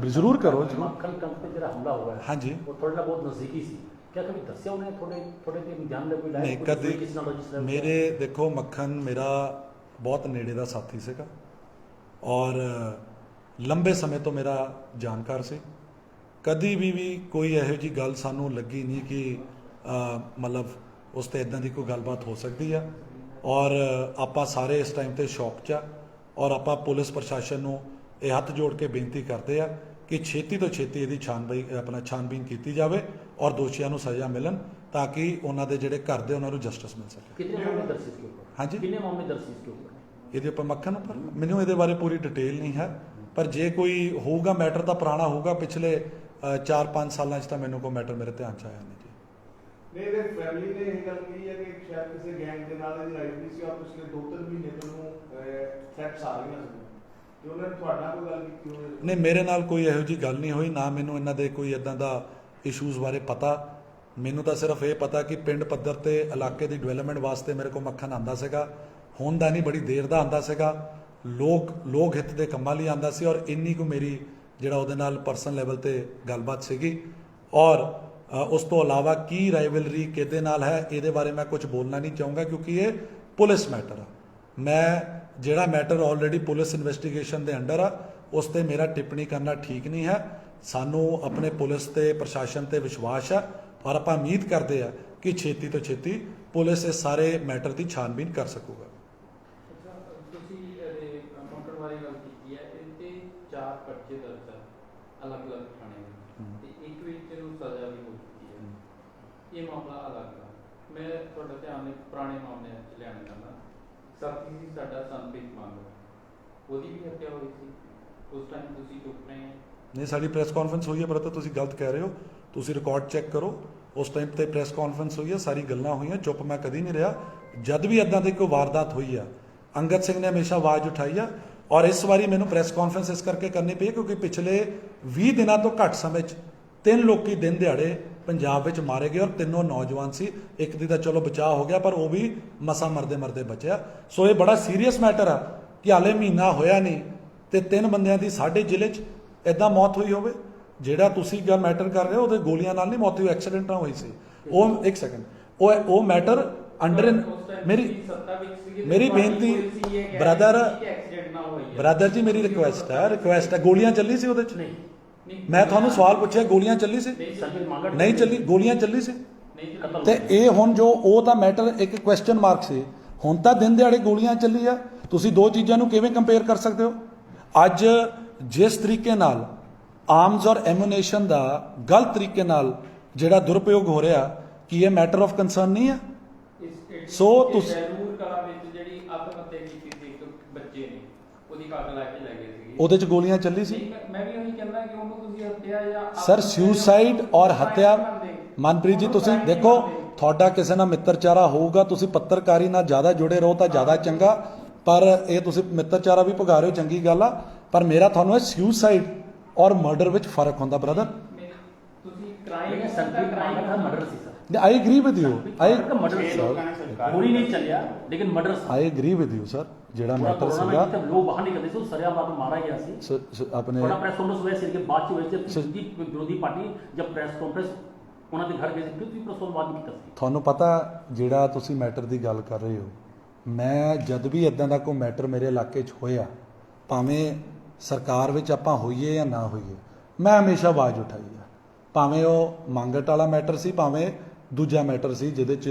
ਜ਼ਰੂਰ ਕਰੋ ਜ਼ਰੂਰ। ਮੱਖਣ ਕੰਪ ਤੇ ਜਿਹੜਾ ਹਮਲਾ ਹੋਇਆ ਹੈ ਹਾਂਜੀ, ਉਹ ਥੋੜਾ ਜਿਹਾ ਬਹੁਤ ਨਜ਼ਦੀਕੀ ਸੀ, ਕਿਆ ਕभी ਦੱਸਿਆ ਉਹਨੇ ਥੋੜੇ ਤੇ ਧਿਆਨ ਦੇ ਕੋਈ ਲਾਇਆ ਨਹੀਂ ਕਦੇ ਮੇਰੇ, ਦੇਖੋ ਮੱਖਣ ਮੇਰਾ ਬਹੁਤ ਨੇੜੇ ਦਾ ਸਾਥੀ ਸੀਗਾ ਔਰ ਲੰਬੇ ਸਮੇਂ ਤੋਂ ਮੇਰਾ ਜਾਣਕਾਰ ਸੀ। ਕਦੀ ਵੀ ਕੋਈ ਇਹੋ ਜਿਹੀ ਗੱਲ ਸਾਨੂੰ ਲੱਗੀ ਨਹੀਂ ਕਿ ਮਤਲਬ ਉਸ 'ਤੇ ਇੱਦਾਂ ਦੀ ਕੋਈ ਗੱਲਬਾਤ ਹੋ ਸਕਦੀ ਆ। ਔਰ ਆਪਾਂ ਸਾਰੇ ਇਸ ਟਾਈਮ 'ਤੇ ਸ਼ੌਕ 'ਚ ਆ ਔਰ ਆਪਾਂ ਪੁਲਿਸ ਪ੍ਰਸ਼ਾਸਨ ਨੂੰ ਇਹ ਹੱਥ ਜੋੜ ਕੇ ਬੇਨਤੀ ਕਰਦੇ ਆ ਕਿ ਛੇਤੀ ਤੋਂ ਛੇਤੀ ਇਹਦੀ ਛਾਨਬੀਨ ਕੀਤੀ ਜਾਵੇ ਔਰ ਦੋਸ਼ੀਆਂ ਨੂੰ ਸਜ਼ਾ ਮਿਲਣ ਤਾਂ ਕਿ ਉਹਨਾਂ ਦੇ ਜਿਹੜੇ ਘਰ ਦੇ ਉਹਨਾਂ ਨੂੰ ਜਸਟਿਸ ਮਿਲ ਸਕੇ। ਕਿੰਨੇ ਮਾਮਲੇ ਦਰਜ ਇਸ ਕੇ ਉੱਪਰ? ਹਾਂਜੀ, ਕਿੰਨੇ ਮਾਮਲੇ ਦਰਜ ਇਸ ਕੇ ਉੱਪਰ? ਇਹਦੇ ਉੱਪਰ ਮੱਖਣ ਉੱਪਰ ਮੈਨੂੰ ਇਹਦੇ ਬਾਰੇ ਪੂਰੀ ਡਿਟੇਲ ਨਹੀਂ ਹੈ, ਪਰ ਜੇ ਕੋਈ ਹੋਊਗਾ ਮੈਟਰ ਤਾਂ ਪੁਰਾਣਾ ਹੋਊਗਾ, ਪਿਛਲੇ 4-5 ਸਾਲਾਂ 'ਚ ਤਾਂ ਮੈਨੂੰ ਕੋਈ ਮੈਟਰ ਮੇਰੇ ਧਿਆਨ 'ਚ ਆਇਆ ਨਹੀਂ ਜੀ। ਨਹੀਂ, ਇਹਦੇ ਫੈਮਿਲੀ ਨੇ ਇਹ ਗੱਲ ਕਹੀ ਹੈ ਕਿ ਸ਼ਾਇਦ ਕਿਸੇ ਗੈਂਗ ਦੇ ਨਾਲ ਇਹਦੀ ਰਾਈਵਲਰੀ ਸੀ ਔਰ ਪਿਛਲੇ 2-3 ਮਹੀਨੇ ਤੋਂ ਨੂੰ ਥ੍ਰੈਟਸ ਆ ਰਹੀਆਂ ਸੀ ਤੇ ਉਹਨਾਂ ਨੇ ਤੁਹਾਡਾ ਕੋਈ ਗੱਲ ਕੀਤੀ ਹੋਵੇ? ਨਹੀਂ, ਮੇਰੇ ਨਾਲ ਕੋਈ ਇਹੋ ਜਿਹੀ ਗੱਲ ਨਹੀਂ ਹੋਈ, ਨਾ ਮੈਨੂੰ ਇਹਨਾਂ ਦੇ ਕੋਈ ਇਦਾਂ ਦਾ ਇਸ਼ੂਜ਼ ਬਾਰੇ ਪਤਾ। ਮੈਨੂੰ ਤਾਂ ਸਿਰਫ ਇਹ ਪਤਾ ਕਿ ਪਿੰਡ ਪੱਧਰ ਤੇ ਇਲਾਕੇ ਦੀ ਡਿਵੈਲਪਮੈਂਟ ਵਾਸਤੇ ਮੇਰੇ ਕੋਲ ਮੱਖਣ ਆਂਦਾ ਸੀਗਾ, ਹੁਣ ਦਾ ਨਹੀਂ ਬੜੀ ਦੇਰ ਦਾ ਆਂਦਾ ਸੀਗਾ, ਲੋਕ ਹਿੱਤ ਦੇ ਕੰਮਾਂ ਲਈ ਆਂਦਾ ਸੀ ਔਰ ਇੰਨੀ ਕੁ ਮੇਰੀ ਜਿਹੜਾ ਉਹਦੇ ਨਾਲ ਪਰਸਨਲ ਲੈਵਲ ਤੇ ਗੱਲਬਾਤ ਸੀਗੀ। ਔਰ ਉਸ ਤੋਂ ਇਲਾਵਾ ਕੀ ਰਾਈਵਲਰੀ ਕਿਹਦੇ ਨਾਲ ਹੈ ਇਹਦੇ ਬਾਰੇ ਮੈਂ ਕੁਝ ਬੋਲਣਾ ਨਹੀਂ ਚਾਹੂੰਗਾ ਕਿਉਂਕਿ ਇਹ ਪੁਲਿਸ ਮੈਟਰ ਆ। ਮੈਂ ਜਿਹੜਾ ਮੈਟਰ ਆਲਰੇਡੀ ਪੁਲਿਸ ਇਨਵੈਸਟੀਗੇਸ਼ਨ ਦੇ ਅੰਡਰ ਆ ਉਸ ਤੇ ਮੇਰਾ ਟਿੱਪਣੀ ਕਰਨਾ ਠੀਕ ਨਹੀਂ ਹੈ। ਸਾਨੂੰ ਆਪਣੇ ਪੁਲਿਸ ਤੇ ਪ੍ਰਸ਼ਾਸਨ ਤੇ ਵਿਸ਼ਵਾਸ ਆ ਔਰ ਆਪਾਂ ਉਮੀਦ ਕਰਦੇ ਆ ਕਿ ਛੇਤੀ ਤੋਂ ਛੇਤੀ ਪੁਲਿਸ ਇਸ ਸਾਰੇ ਮੈਟਰ ਦੀ ਛਾਨਬੀਨ ਕਰ ਸਕੂਗਾ। ਤੁਸੀਂ ਇਹਦੇ ਕਾਊਂਟਰ ਬਾਰੇ ਗੱਲ ਕੀਤੀ ਹੈ, ਇਹ ਤੇ 4 ਪਰਚੇ ਦਰਜ ਆ ਅਲੱਗ-ਅਲੱਗ ਥਾਣੇ ਤੇ ਇੱਕ ਵਿੱਚ ਨੂੰ ਸਜ਼ਾ ਵੀ ਹੋ ਚੁੱਕੀ ਹੈ। ਇਹ ਮਾਮਲਾ ਅਲੱਗ ਆ। ਮੈਂ ਤੁਹਾਡਾ ਧਿਆਨ ਇੱਕ ਪੁਰਾਣੇ ਮਾਮਲੇ 'ਚ ਲਿਆਉਣਾ ਚਾਹੁੰਦਾ। ਸਾਥੀ ਸੀ ਸਾਡਾ ਸੰਪ੍ਰੀਤ ਮੰਗ, ਉਹਦੀ ਵੀ ਹੱਤਿਆ ਹੋਈ ਸੀ, ਉਸ ਟਾਈਮ ਤੁਸੀਂ ਚੁੱਪ ਰਹੇ ਹੈ? ਨਹੀਂ, ਸਾਡੀ ਪ੍ਰੈਸ ਕਾਨਫਰੰਸ ਹੋਈ ਹੈ, ਪਰ ਤਾਂ ਤੁਸੀਂ ਗਲਤ ਕਹਿ ਰਹੇ ਹੋ। ਤੁਸੀਂ ਰਿਕਾਰਡ ਚੈੱਕ ਕਰੋ, ਉਸ ਟਾਈਮ ਤੇ ਪ੍ਰੈਸ ਕਾਨਫਰੰਸ ਹੋਈ ਹੈ, ਸਾਰੀ ਗੱਲਾਂ ਹੋਈਆਂ, ਚੁੱਪ ਮੈਂ ਕਦੀ ਨਹੀਂ ਰਿਹਾ। ਜਦ ਵੀ ਇਦਾਂ ਦੀ ਕੋਈ ਵਾਰਦਾਤ ਹੋਈ ਆ ਅੰਗਦ ਸਿੰਘ ਨੇ ਹਮੇਸ਼ਾ ਆਵਾਜ਼ ਉਠਾਈ ਆ ਔਰ ਇਸ ਵਾਰੀ ਮੈਨੂੰ ਪ੍ਰੈਸ ਕਾਨਫਰੰਸ ਇਸ ਕਰਕੇ ਕਰਨੀ ਪਈ ਕਿਉਂਕਿ ਪਿਛਲੇ 20 ਦਿਨਾਂ ਤੋਂ ਘੱਟ ਸਮੇਂ 'ਚ 3 ਲੋਕੀ ਦਿਨ ਦਿਹਾੜੇ ਪੰਜਾਬ ਵਿੱਚ ਮਾਰੇ ਗਏ ਔਰ ਤਿੰਨੋਂ ਨੌਜਵਾਨ ਸੀ। ਇੱਕ ਦੀ ਤਾਂ ਚਲੋ ਬਚਾਅ ਹੋ ਗਿਆ ਪਰ ਉਹ ਵੀ ਮਸਾਂ ਮਰਦੇ ਬਚਿਆ। ਸੋ ਇਹ ਬੜਾ ਸੀਰੀਅਸ ਮੈਟਰ ਆ ਕਿ ਹਾਲੇ ਮਹੀਨਾ ਹੋਇਆ ਨਹੀਂ ਤੇ 3 ਬੰਦਿਆਂ ਦੀ ਸਾਡੇ ਜ਼ਿਲ੍ਹੇ 'ਚ ਇਦਾਂ ਮੌਤ ਹੋਈ ਹੋਵੇ। ਜਿਹੜਾ ਤੁਸੀਂ ਗੱਲ ਮੈਟਰ ਕਰ ਰਹੇ ਹੋ ਉਹਦੇ ਗੋਲੀਆਂ ਨਾਲ ਨਹੀਂ ਮੌਤ ਹੋਈ, ਐਕਸੀਡੈਂਟ ਨਾਲ ਹੋਈ ਸੀ। ਉਹ ਇੱਕ ਸੈਕਿੰਡ, ਉਹ ਮੈਟਰ ਅੰਡਰ ਮੇਰੀ ਬੇਨਤੀ ਬ੍ਰਦਰ ਜੀ, ਮੇਰੀ ਰਿਕੁਐਸਟ ਹੈ। ਗੋਲੀਆਂ ਚੱਲੀ ਸੀ ਉਹਦੇ 'ਚ? ਮੈਂ ਤੁਹਾਨੂੰ ਸਵਾਲ ਪੁੱਛਿਆ, ਗੋਲੀਆਂ ਚੱਲੀ ਸੀ? ਨਹੀਂ ਚੱਲੀ, ਗੋਲੀਆਂ ਚੱਲੀ ਸੀ। ਤੇ ਇਹ ਹੁਣ ਜੋ ਉਹ ਤਾਂ ਮੈਟਰ ਇੱਕ ਕੁਐਸਚਨ ਮਾਰਕ ਸੀ, ਹੁਣ ਤਾਂ ਦਿਨ ਦਿਹਾੜੇ ਗੋਲੀਆਂ ਚੱਲੀ ਆ। ਤੁਸੀਂ ਦੋ ਚੀਜ਼ਾਂ ਨੂੰ ਕਿਵੇਂ ਕੰਪੇਅਰ ਕਰ ਸਕਦੇ ਹੋ? ਅੱਜ ਜਿਸ ਤਰੀਕੇ ਨਾਲ ਆਰਮਸ ਔਰ ਐਮੂਨੇਸ਼ਨ ਦਾ ਗਲਤ ਤਰੀਕੇ ਨਾਲ ਜਿਹੜਾ ਦੁਰਉਪਯੋਗ ਹੋ ਰਿਹਾ, ਕੀ ਇਹ ਮੈਟਰ ਆਫ ਕੰਸਰਨ ਨਹੀਂ ਹੈ? ਸੋ ਤੁਸੀਂ ਜਿਹੜੀ ਆਤਮ ਹੱਤਿਆ ਕੀਤੀ ਸੀ ਇੱਕ ਬੱਚੇ ਨੇ, ਉਹਦੀ ਕਾਗਜ਼ ਲਾ ਕੇ ਲੈ ਗਏ ਸੀ, ਉਹਦੇ 'ਚ ਗੋਲੀਆਂ ਚੱਲੀ ਸੀ? ਮੈਂ ਵੀ ਉਹੀ ਕਹਿੰਦਾ ਕਿ ਉਹਨੂੰ ਤੁਸੀਂ ਹੱਤਿਆ ਜਾਂ ਸਰ ਸੁਸਾਈਡ ਔਰ ਹੱਤਿਆ, ਮਨਪ੍ਰੀਤ ਜੀ ਤੁਸੀਂ ਦੇਖੋ ਤੁਹਾਡਾ ਕਿਸੇ ਨਾਲ ਮਿੱਤਰਚਾਰਾ ਹੋਊਗਾ, ਤੁਸੀਂ ਪੱਤਰਕਾਰੀ ਨਾਲ ਜ਼ਿਆਦਾ ਜੁੜੇ ਰਹੋ ਤਾਂ ਜ਼ਿਆਦਾ ਚੰਗਾ, ਪਰ ਇਹ ਤੁਸੀਂ ਮਿੱਤਰਚਾਰਾ ਵੀ ਭੁਗਾ ਰਹੇ ਹੋ, ਚੰਗੀ ਗੱਲ ਆ, ਪਰ ਮੇਰਾ ਤੁਹਾਨੂੰ ਇਹ ਸੁਸਾਈਡ ਔਰ ਮਰਡਰ ਵਿੱਚ ਫਰਕ ਹੁੰਦਾ ਬ੍ਰਦਰ। ਤੁਸੀਂ crime murder C sir. I agree with you. ਗੋਲੀ ਨਹੀਂ ਚੱਲਿਆ ਲੇਕਿਨ murder C. I agree with you sir। ਜਿਹੜਾ ਮੈਟਰ ਸੀਗਾ ਲੋਕ ਬਾਹਰ ਨਿਕਲਦੇ ਸੀ, ਸਰਿਆਮ ਆਪ ਮਾਰਾ ਗਿਆ ਸੀ। ਆਪਣੇ ਬੜਾ ਪ੍ਰੈਸ ਕਾਨਫਰੰਸ ਹੋਇਆ ਸੀ ਕਿ ਬਾਅਦ ਚ ਹੋਇਆ ਸੀ ਵਿਰੋਧੀ ਪਾਰਟੀ ਜਦ ਪ੍ਰੈਸ ਕਾਨਫਰੰਸ ਉਹਨਾਂ ਦੇ ਘਰ ਗਏ ਸੀ, ਫਿਰ ਵੀ ਪ੍ਰੈਸ ਕਾਨਫਰੰਸ ਬਾਅਦ ਕੀਤਾ ਸੀ। ਤੁਹਾਨੂੰ ਪਤਾ ਜਿਹੜਾ ਤੁਸੀਂ ਮੈਟਰ ਦੀ ਗੱਲ ਕਰ ਰਹੇ ਹੋ, ਮੈਂ ਜਦ ਵੀ ਇਦਾਂ ਦਾ ਕੋਈ ਮੈਟਰ ਮੇਰੇ ਇਲਾਕੇ 'ਚ ਹੋਇਆ, ਭਾਵੇਂ ਸਰਕਾਰ ਵਿੱਚ ਆਪਾਂ ਹੋਈਏ ਜਾਂ ਨਾ ਹੋਈਏ, ਮੈਂ ਹਮੇਸ਼ਾ ਆਵਾਜ਼ ਉਠਾਈ ਆ। ਭਾਵੇਂ ਉਹ ਮੰਗਟ ਵਾਲਾ ਮੈਟਰ ਸੀ, ਭਾਵੇਂ ਦੂਜਾ ਮੈਟਰ ਸੀ ਜਿਹਦੇ 'ਚ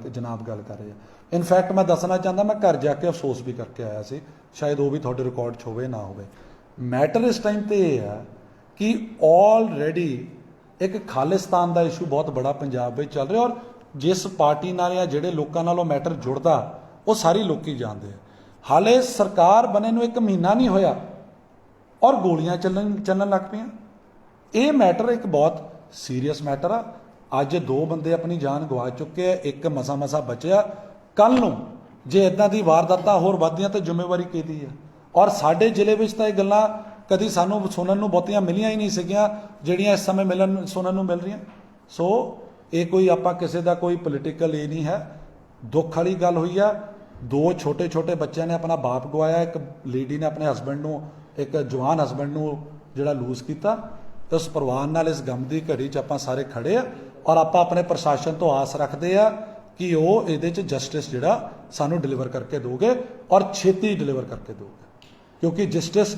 ਜਨਾਬ ਗੱਲ ਕਰ ਰਹੇ ਆ। ਇਨਫੈਕਟ ਮੈਂ ਦੱਸਣਾ ਚਾਹੁੰਦਾ, ਮੈਂ ਘਰ ਜਾ ਕੇ ਅਫਸੋਸ ਵੀ ਕਰਕੇ ਆਇਆ ਸੀ, ਸ਼ਾਇਦ ਉਹ ਵੀ ਤੁਹਾਡੇ ਰਿਕਾਰਡ 'ਚ ਹੋਵੇ ਨਾ ਹੋਵੇ। ਮੈਟਰ ਇਸ ਟਾਈਮ ਤੇ ਇਹ ਆ ਕਿ ਆਲਰੇਡੀ ਇੱਕ ਖਾਲਿਸਤਾਨ ਦਾ ਇਸ਼ੂ ਬਹੁਤ ਬੜਾ ਪੰਜਾਬ ਵਿੱਚ ਚੱਲ ਰਿਹਾ ਔਰ ਜਿਸ ਪਾਰਟੀ ਨਾਲ ਜਾਂ ਜਿਹੜੇ ਲੋਕਾਂ ਨਾਲ ਉਹ ਮੈਟਰ ਜੁੜਦਾ ਉਹ ਸਾਰੇ ਲੋਕੀ ਜਾਣਦੇ ਆ। ਹਾਲੇ ਸਰਕਾਰ ਬਣੇ ਨੂੰ 1 ਮਹੀਨਾ ਨਹੀਂ ਹੋਇਆ ਔਰ ਗੋਲੀਆਂ ਚੱਲਣ ਲੱਗ ਪਈਆਂ। ਇਹ ਮੈਟਰ ਇੱਕ ਬਹੁਤ ਸੀਰੀਅਸ ਮੈਟਰ ਆ। ਅੱਜ 2 ਬੰਦੇ ਆਪਣੀ ਜਾਨ ਗਵਾ ਚੁੱਕੇ ਆ, ਇੱਕ ਮਸਾ ਬਚਿਆ। ਕੱਲ ਨੂੰ ਜੇ ਇਦਾਂ ਦੀ ਵਾਰਦਾਤਾਂ ਹੋਰ ਵੱਧਦੀਆਂ ਤਾਂ ਜ਼ਿੰਮੇਵਾਰੀ ਕਿਹਦੀ ਆ? ਔਰ ਸਾਡੇ ਜ਼ਿਲ੍ਹੇ ਵਿੱਚ ਤਾਂ ਇਹ ਗੱਲਾਂ ਕਦੀ ਸਾਨੂੰ ਸੁਣਨ ਨੂੰ ਬਹੁਤੀਆਂ ਮਿਲੀਆਂ ਹੀ ਨਹੀਂ ਸੀਗੀਆਂ ਜਿਹੜੀਆਂ ਇਸ ਸਮੇਂ ਸੁਣਨ ਨੂੰ ਮਿਲ ਰਹੀਆਂ। ਸੋ ਇਹ ਕੋਈ ਆਪਾਂ ਕਿਸੇ ਦਾ ਕੋਈ ਪੋਲੀਟੀਕਲ ਇਹ ਨਹੀਂ ਹੈ। ਦੁੱਖ ਵਾਲੀ ਗੱਲ ਹੋਈ ਆ, 2 ਛੋਟੇ ਬੱਚਿਆਂ ਨੇ ਆਪਣਾ ਬਾਪ ਗਵਾਇਆ, ਇੱਕ ਲੇਡੀ ਨੇ ਆਪਣੇ ਹਸਬੈਂਡ ਨੂੰ ਇੱਕ ਜਵਾਨ ਹਸਬੈਂਡ ਨੂੰ ਜਿਹੜਾ ਲੂਜ਼ ਕੀਤਾ, ਤੇ ਉਸ ਪਰਿਵਾਰ ਨਾਲ ਇਸ ਗਮ ਦੀ ਘੜੀ 'ਚ ਆਪਾਂ ਸਾਰੇ ਖੜੇ ਆ ਔਰ ਆਪਾਂ ਆਪਣੇ ਪ੍ਰਸ਼ਾਸਨ ਤੋਂ ਆਸ ਰੱਖਦੇ ਆ ਕਿ ਉਹ ਇਹਦੇ 'ਚ ਜਸਟਿਸ ਜਿਹੜਾ ਸਾਨੂੰ ਡਿਲੀਵਰ ਕਰਕੇ ਦੋਗੇ ਔਰ ਛੇਤੀ ਡਿਲੀਵਰ ਕਰਕੇ ਦੋਗੇ, ਕਿਉਂਕਿ justice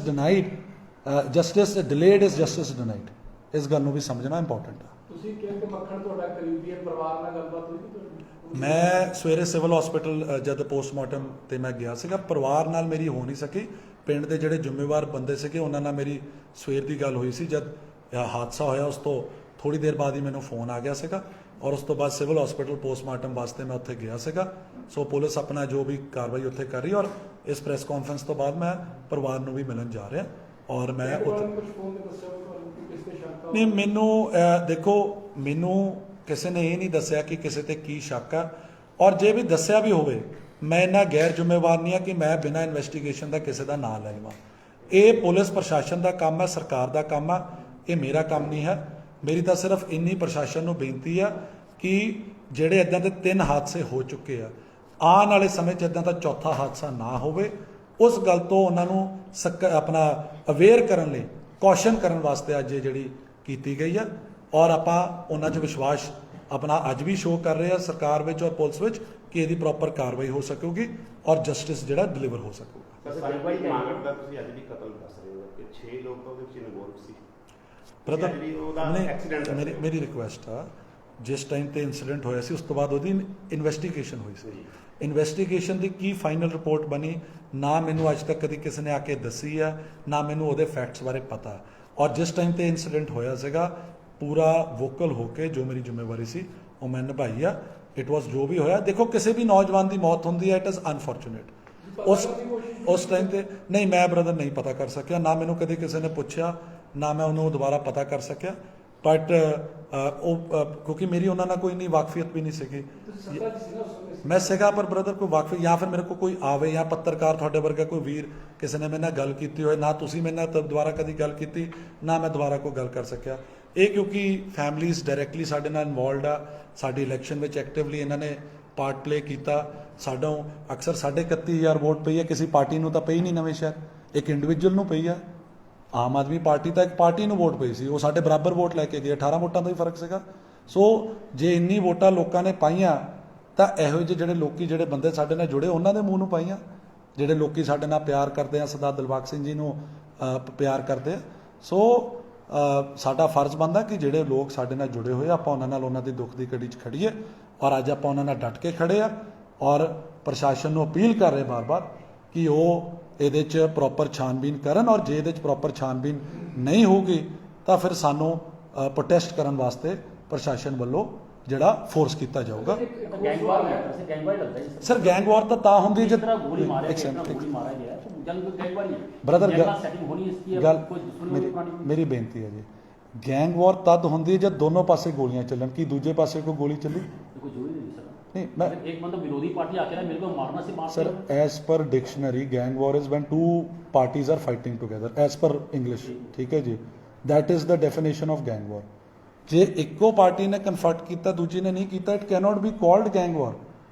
delayed is justice denied. ਇਸ ਗੱਲ ਨੂੰ ਵੀ ਸਮਝਣਾ ਇੰਪੋਰਟੈਂਟ ਆ। ਤੁਸੀਂ ਕਿਹਾ ਕਿ ਮੱਖਣ ਤੁਹਾਡਾ ਕਰੀਬੀ ਹੈ, ਪਰਿਵਾਰ ਨਾਲ ਗੱਲਬਾਤ ਹੋਈ ਤੁਹਾਡੀ? ਮੈਂ ਸਵੇਰੇ ਸਿਵਲ ਹਸਪੀਟਲ ਜਦ ਪੋਸਟਮਾਰਟਮ ਤੇ ਮੈਂ ਗਿਆ ਸੀਗਾ, ਪਰਿਵਾਰ ਨਾਲ ਮੇਰੀ ਹੋ ਨਹੀਂ ਸਕੀ। ਪਿੰਡ ਦੇ ਜਿਹੜੇ ਜ਼ਿੰਮੇਵਾਰ ਬੰਦੇ ਸੀਗੇ ਉਹਨਾਂ ਨਾਲ ਮੇਰੀ ਸਵੇਰ ਦੀ ਗੱਲ ਹੋਈ ਸੀ। ਜਦ ਹਾਦਸਾ ਹੋਇਆ ਉਸ ਤੋਂ ਥੋੜੀ ਦੇਰ ਬਾਅਦ ਹੀ ਮੈਨੂੰ ਫੋਨ ਆ ਗਿਆ ਸੀਗਾ ਔਰ ਉਸ ਤੋਂ ਬਾਅਦ ਸਿਵਲ ਹਸਪੀਟਲ ਪੋਸਟਮਾਰਟਮ ਵਾਸਤੇ ਮੈਂ ਉੱਥੇ ਗਿਆ ਸੀਗਾ। ਸੋ ਪੁਲਿਸ ਆਪਣਾ ਜੋ ਵੀ ਕਾਰਵਾਈ ਉੱਥੇ ਕਰ ਰਹੀ ਔਰ ਇਸ ਪ੍ਰੈਸ ਕਾਨਫਰੰਸ ਤੋਂ ਬਾਅਦ ਮੈਂ ਪਰਿਵਾਰ ਨੂੰ ਵੀ ਮਿਲਣ ਜਾ ਰਿਹਾ ਔਰ ਮੈਂ ਉੱਥੇ ਨਹੀਂ, ਮੈਨੂੰ ਦੇਖੋ, ਮੈਨੂੰ ਕਿਸੇ ਨੇ ਇਹ ਨਹੀਂ ਦੱਸਿਆ ਕਿ ਕਿਸੇ ਤੇ ਕੀ ਸ਼ੱਕ ਆ, ਔਰ ਜੇ ਵੀ ਦੱਸਿਆ ਵੀ ਹੋਵੇ ਮੈਂ ਇੰਨਾ ਗੈਰ ਜ਼ਿੰਮੇਵਾਰ ਨਹੀਂ ਆ ਕਿ ਮੈਂ ਬਿਨਾਂ ਇਨਵੈਸਟੀਗੇਸ਼ਨ ਦਾ ਕਿਸੇ ਦਾ ਨਾਂ ਲੈ ਲਵਾਂ। ਇਹ ਪੁਲਿਸ ਪ੍ਰਸ਼ਾਸਨ ਦਾ ਕੰਮ ਹੈ, ਸਰਕਾਰ ਦਾ ਕੰਮ ਆ, ਇਹ ਮੇਰਾ ਕੰਮ ਨਹੀਂ ਹੈ। ਮੇਰੀ ਤਾਂ ਸਿਰਫ ਇੰਨੀ ਪ੍ਰਸ਼ਾਸਨ ਨੂੰ ਬੇਨਤੀ ਆ ਕਿ ਜਿਹੜੇ ਇਦਾਂ ਦੇ 3 ਹਾਦਸੇ ਹੋ ਚੁੱਕੇ ਆ, ਆਉਣ ਵਾਲੇ ਸਮੇਂ 'ਚ ਇਦਾਂ ਦਾ ਚੌਥਾ ਹਾਦਸਾ ਨਾ ਹੋਵੇ। ਉਸ ਗੱਲ ਤੋਂ ਉਹਨਾਂ ਨੂੰ ਆਪਣਾ ਅਵੇਅਰ ਕਰਨ ਲਈ, ਕੌਸ਼ਨ ਕਰਨ ਵਾਸਤੇ ਅੱਜ ਇਹ ਜਿਹੜੀ ਕੀਤੀ ਗਈ ਆ ਔਰ ਆਪਾਂ ਉਹਨਾਂ 'ਚ ਵਿਸ਼ਵਾਸ ਆਪਣਾ ਅੱਜ ਵੀ ਸ਼ੋਅ ਕਰ ਰਹੇ ਆ ਸਰਕਾਰ ਵਿੱਚ ਔਰ ਪੁਲਿਸ ਵਿੱਚ ਕਿ ਇਹਦੀ ਪ੍ਰੋਪਰ ਕਾਰਵਾਈ ਹੋ ਸਕੂਗੀ ਔਰ ਜਸਟਿਸ ਜਿਹੜਾ ਡਿਲੀਵਰ ਹੋ ਸਕੂਗਾ। ਮਾਗੜ ਦਾ ਤੁਸੀਂ ਅੱਜ ਵੀ ਕਤਲ ਦੱਸ ਰਹੇ ਹੋ ਕਿ 6 ਲੋਕ ਉਹਦੇ ਵਿੱਚ ਇਨਵੋਲਵ ਸੀ। ਬ੍ਰਦਰ, ਮੇਰੀ ਰਿਕੁਐਸਟ ਆ, ਜਿਸ ਟਾਈਮ ਤੇ ਇਨਸੀਡੈਂਟ ਹੋਇਆ ਸੀ ਉਸ ਤੋਂ ਬਾਅਦ ਉਹਦੀ ਇਨਵੈਸਟੀਗੇਸ਼ਨ ਹੋਈ ਸੀ। ਇਨਵੈਸਟੀਗੇਸ਼ਨ ਦੀ ਕੀ ਫਾਈਨਲ ਰਿਪੋਰਟ ਬਣੀ, ਨਾ ਮੈਨੂੰ ਅੱਜ ਤੱਕ ਕਦੀ ਕਿਸੇ ਨੇ ਆ ਕੇ ਦੱਸੀ ਆ, ਨਾ ਮੈਨੂੰ ਉਹਦੇ ਫੈਕਟਸ ਬਾਰੇ ਪਤਾ। ਔਰ ਜਿਸ ਟਾਈਮ ਤੇ ਇਨਸੀਡੈਂਟ ਹੋਇਆ ਸੀਗਾ ਪੂਰਾ ਵੋਕਲ ਹੋ ਕੇ ਜੋ ਮੇਰੀ ਜ਼ਿੰਮੇਵਾਰੀ ਸੀ ਉਹ ਮੈਂ ਨਿਭਾਈ ਆ। ਇਟ ਵਾਸ ਜੋ ਵੀ ਹੋਇਆ। ਦੇਖੋ, ਕਿਸੇ ਵੀ ਨੌਜਵਾਨ ਦੀ ਮੌਤ ਹੁੰਦੀ ਹੈ, ਇਟ ਇਜ਼ ਅਨਫੋਰਚੂਨੇਟ। ਉਸ ਟਾਈਮ ਤੇ ਨਹੀਂ, ਮੈਂ ਬ੍ਰਦਰ ਨਹੀਂ ਪਤਾ ਕਰ ਸਕਿਆ, ਨਾ ਮੈਨੂੰ ਕਦੇ ਕਿਸੇ ਨੇ ਪੁੱਛਿਆ, ਨਾ ਮੈਂ ਉਹਨੂੰ ਦੁਬਾਰਾ ਪਤਾ ਕਰ ਸਕਿਆ। ਬਟ ਉਹ ਕਿਉਂਕਿ ਮੇਰੀ ਉਹਨਾਂ ਨਾਲ ਕੋਈ ਨਹੀਂ ਵਾਕਫੀਅਤ ਵੀ ਨਹੀਂ ਸੀਗੀ। ਮੈਂ ਸੀਗਾ ਪਰ ਬ੍ਰਦਰ ਕੋਈ ਵਾਕਫੀ ਜਾਂ ਫਿਰ ਮੇਰੇ ਕੋਲ ਕੋਈ ਆਵੇ ਜਾਂ ਪੱਤਰਕਾਰ ਤੁਹਾਡੇ ਵਰਗਾ ਕੋਈ ਵੀਰ ਕਿਸੇ ਨੇ ਮੇਰੇ ਨਾਲ ਗੱਲ ਕੀਤੀ ਹੋਏ, ਨਾ ਤੁਸੀਂ ਮੇਰੇ ਨਾਲ ਦੁਬਾਰਾ ਕਦੀ ਗੱਲ ਕੀਤੀ, ਨਾ ਮੈਂ ਦੁਬਾਰਾ ਕੋਈ ਗੱਲ ਕਰ ਸਕਿਆ। ਇਹ ਕਿਉਂਕਿ ਫੈਮਲੀਜ਼ ਡਾਇਰੈਕਟਲੀ ਸਾਡੇ ਨਾਲ ਇਨਵੋਲਵਡ ਆ, ਸਾਡੀ ਇਲੈਕਸ਼ਨ ਵਿੱਚ ਐਕਟਿਵਲੀ ਇਹਨਾਂ ਨੇ ਪਾਰਟ ਪਲੇ ਕੀਤਾ। ਸਾਡੋਂ ਅਕਸਰ 31,000 ਵੋਟ ਪਈ ਹੈ, ਕਿਸੇ ਪਾਰਟੀ ਨੂੰ ਤਾਂ ਪਈ ਨਹੀਂ ਨਵੇਂ ਸ਼ਹਿਰ, ਇੱਕ ਇੰਡੀਵਿਜੂਅਲ ਨੂੰ ਪਈ ਆ। ਆਮ ਆਦਮੀ ਪਾਰਟੀ ਤਾਂ ਇੱਕ ਪਾਰਟੀ ਨੂੰ ਵੋਟ ਪਈ ਸੀ, ਉਹ ਸਾਡੇ ਬਰਾਬਰ ਵੋਟ ਲੈ ਕੇ ਗਏ, 18 ਵੋਟਾਂ ਦਾ ਹੀ ਫਰਕ ਸੀਗਾ। ਸੋ ਜੇ ਇੰਨੀ ਵੋਟਾਂ ਲੋਕਾਂ ਨੇ ਪਾਈਆਂ ਤਾਂ ਇਹੋ ਜਿਹੇ ਜਿਹੜੇ ਲੋਕੀ, ਜਿਹੜੇ ਬੰਦੇ ਸਾਡੇ ਨਾਲ ਜੁੜੇ, ਉਹਨਾਂ ਦੇ ਮੂੰਹ ਨੂੰ ਪਾਈਆਂ। ਜਿਹੜੇ ਲੋਕੀ ਸਾਡੇ ਨਾਲ ਪਿਆਰ ਕਰਦੇ ਆ, ਸਰਦਾਰ ਦਿਲਬਾਗ ਸਿੰਘ ਜੀ ਨੂੰ ਪਿਆਰ ਕਰਦੇ ਆ। ਸੋ ਸਾਡਾ ਫਰਜ਼ ਬਣਦਾ ਕਿ ਜਿਹੜੇ ਲੋਕ ਸਾਡੇ ਨਾਲ ਜੁੜੇ ਹੋਏ ਆਪਾਂ ਉਹਨਾਂ ਨਾਲ ਉਹਨਾਂ ਦੀ ਦੁੱਖ ਦੀ ਘੜੀ 'ਚ ਖੜੀਏ ਔਰ ਅੱਜ ਆਪਾਂ ਉਹਨਾਂ ਨਾਲ ਡਟ ਕੇ ਖੜੇ ਆ ਔਰ ਪ੍ਰਸ਼ਾਸਨ ਨੂੰ ਅਪੀਲ ਕਰ ਰਹੇ ਬਾਰ-ਬਾਰ ਕਿ ਉਹ ਇਹਦੇ 'ਚ ਪ੍ਰੋਪਰ ਛਾਨਬੀਨ ਕਰਨ ਔਰ ਜੇ ਇਹਦੇ 'ਚ ਪ੍ਰੋਪਰ ਛਾਨਬੀਨ ਨਹੀਂ ਹੋਊਗੀ ਤਾਂ ਫਿਰ ਸਾਨੂੰ ਪ੍ਰੋਟੈਸਟ ਕਰਨ ਵਾਸਤੇ ਪ੍ਰਸ਼ਾਸਨ ਵੱਲੋਂ ਜਿਹੜਾ ਫੋਰਸ ਕੀਤਾ ਜਾਊਗਾ। ਸਰ, ਗੈਂਗ ਵਾਰ ਤਾਂ ਹੁੰਦੀ ਜਦ ਬ੍ਰਦਰ ਗੱਲ ਮੇਰੀ ਬੇਨਤੀ ਹੈ ਜੀ, ਗੈਂਗ ਵਾਰ ਤਦ ਹੁੰਦੀ ਹੈ ਜਦ ਦੋਨੋਂ ਪਾਸੇ ਗੋਲੀਆਂ ਚੱਲਣ। ਕੀ ਦੂਜੇ ਪਾਸੇ ਕੋਈ ਗੋਲੀ ਚੱਲੀ? ਨਹੀਂ, ਮੈਂ एक मतलब विरोधी पार्टी आके ना मेरे को मारना से मार। Sir, as per dictionary gang war is when two parties are fighting together as per English, ठीक है जी, that is the definition of gang war। ਜੇ ਇੱਕੋ ਪਾਰਟੀ ਨੇ ਕਨਫਰਟ ਕੀਤਾ ਦੂਜੀ ਨੇ ਨਹੀਂ ਕੀਤਾ, it cannot be called gang war,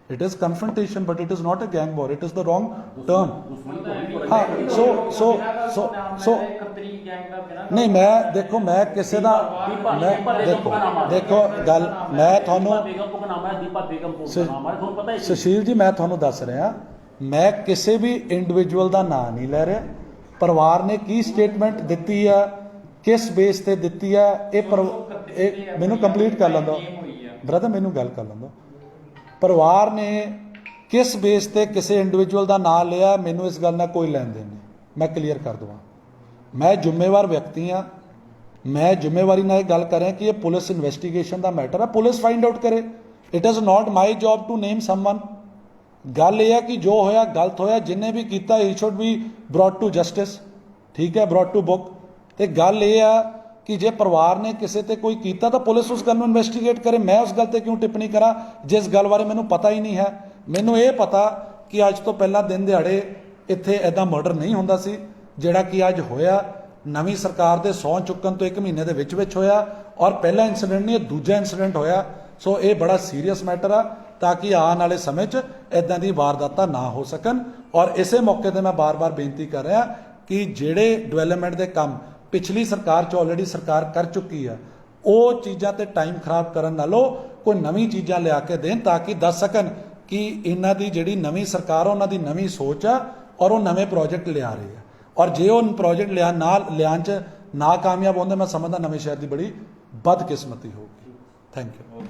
it is confrontation but it is not a gang war, it is the wrong term। हाँ, so नहीं, मैं देखो, मैं किसी ਦਾ मैं देखो ਗੱਲ ਮੈਂ ਤੁਹਾਨੂੰ ਸੁਸ਼ੀਲ ਜੀ ਮੈਂ ਤੁਹਾਨੂੰ ਦੱਸ ਰਿਹਾ, ਮੈਂ ਕਿਸੇ ਵੀ ਇੰਡੀਵਿਜੂਅਲ ਦਾ ਨਾਂ ਨਹੀਂ ਲੈ ਰਿਹਾ। ਪਰਿਵਾਰ ਨੇ ਕੀ ਸਟੇਟਮੈਂਟ ਦਿੱਤੀ ਆ, ਕਿਸ ਬੇਸ ਤੇ ਦਿੱਤੀ ਆ, ਇਹ ਮੈਨੂੰ ਕੰਪਲੀਟ ਕਰ ਲੈਂਦਾ ਬ੍ਰਦਰ, ਮੈਨੂੰ ਗੱਲ ਕਰ ਲੈਂਦਾ। ਪਰਿਵਾਰ ਨੇ ਕਿਸ ਬੇਸ ਤੇ ਕਿਸੇ ਇੰਡੀਵਿਜੂਅਲ ਦਾ ਨਾਂ ਲਿਆ, ਮੈਨੂੰ ਇਸ ਗੱਲ ਨਾਲ ਕੋਈ ਲੈਣ ਦੇਣ ਨਹੀਂ। ਮੈਂ ਕਲੀਅਰ ਕਰ ਦਵਾਂ, ਮੈਂ ਜ਼ਿੰਮੇਵਾਰ ਵਿਅਕਤੀ ਹਾਂ, ਮੈਂ ਜ਼ਿੰਮੇਵਾਰੀ ਨਾਲ ਇਹ ਗੱਲ ਕਰ ਰਿਹਾ ਕਿ ਇਹ ਪੁਲਿਸ ਇਨਵੈਸਟੀਗੇਸ਼ਨ ਦਾ ਮੈਟਰ ਹੈ, ਪੁਲਿਸ ਫਾਈਂਡ ਆਊਟ ਕਰੇ। It is not my job to name someone. ਗੱਲ ਇਹ ਹੈ ਕਿ ਜੋ ਹੋਇਆ ਗਲਤ ਹੋਇਆ, ਜਿੰਨੇ ਵੀ ਕੀਤਾ ਹੀ should be brought to justice, ਠੀਕ ਹੈ, ਬ੍ਰੌਟ ਟੂ ਬੁੱਕ। ਤੇ ਗੱਲ ਇਹ ਆ ਕਿ ਜੇ ਪਰਿਵਾਰ ਨੇ ਕਿਸੇ ਤੇ ਕੋਈ ਕੀਤਾ ਤਾਂ ਪੁਲਿਸ ਉਸ ਗੱਲ ਨੂੰ ਇਨਵੈਸਟੀਗੇਟ ਕਰੇ। ਮੈਂ ਉਸ ਗੱਲ ਤੇ ਕਿਉਂ ਟਿੱਪਣੀ ਕਰਾਂ ਜਿਸ ਗੱਲ ਬਾਰੇ ਮੈਨੂੰ ਪਤਾ ਹੀ ਨਹੀਂ ਹੈ। ਮੈਨੂੰ ਇਹ ਪਤਾ ਕਿ ਅੱਜ ਤੋਂ ਪਹਿਲਾਂ ਦਿਨ ਦਿਹਾੜੇ ਇੱਥੇ ਐਦਾਂ ਮਰਡਰ ਨਹੀਂ ਹੁੰਦਾ ਸੀ ਜਿਹੜਾ ਕਿ ਅੱਜ ਹੋਇਆ। ਨਵੀਂ ਸਰਕਾਰ ਦੇ ਸਹੁੰ ਚੁੱਕਣ ਤੋਂ 1 ਮਹੀਨੇ ਦੇ ਵਿੱਚ ਹੋਇਆ ਔਰ ਪਹਿਲਾ ਇਨਸੀਡੈਂਟ ਨਹੀਂ, ਇਹ ਦੂਜਾ ਇਨਸੀਡੈਂਟ ਹੋਇਆ। ਸੋ ਇਹ ਬੜਾ ਸੀਰੀਅਸ ਮੈਟਰ ਆ ਤਾਂ ਕਿ ਆਉਣ ਵਾਲੇ ਸਮੇਂ 'ਚ ਐਦਾਂ ਦੀ ਵਾਰਦਾਤਾਂ ਨਾ ਹੋ ਸਕਣ। ਔਰ ਇਸੇ ਮੌਕੇ ਤੇ ਮੈਂ ਬਾਰ-ਬਾਰ ਬੇਨਤੀ ਕਰ ਰਿਹਾ ਕਿ ਜਿਹੜੇ ਡਿਵੈਲਪਮੈਂਟ ਦੇ ਕੰਮ ਪਿਛਲੀ ਸਰਕਾਰ 'ਚ ਆਲਰੇਡੀ ਸਰਕਾਰ ਕਰ ਚੁੱਕੀ ਆ, ਉਹ ਚੀਜ਼ਾਂ ਤੇ ਟਾਈਮ ਖਰਾਬ ਕਰਨ ਨਾਲੋਂ ਕੋਈ ਨਵੀਂ ਚੀਜ਼ਾਂ ਲਿਆ ਕੇ ਦੇਣ ਤਾਂ ਕਿ ਦੱਸ ਸਕਣ ਕਿ ਇਹਨਾਂ ਦੀ ਜਿਹੜੀ ਨਵੀਂ ਸਰਕਾਰ ਆ, ਉਹਨਾਂ ਦੀ ਨਵੀਂ ਸੋਚ ਆ ਔਰ ਉਹ ਨਵੇਂ ਪ੍ਰੋਜੈਕਟ ਲਿਆ ਰਹੇ ਆ। ਔਰ ਜੇ ਉਹ ਪ੍ਰੋਜੈਕਟ ਲਿਆਉਣ 'ਚ ਨਾ ਕਾਮਯਾਬ ਹੁੰਦੇ, ਮੈਂ ਸਮਝਦਾ ਨਵੇਂ ਸ਼ਹਿਰ ਦੀ ਬੜੀ ਬਦਕਿਸਮਤੀ ਹੋਊਗੀ। Thank you.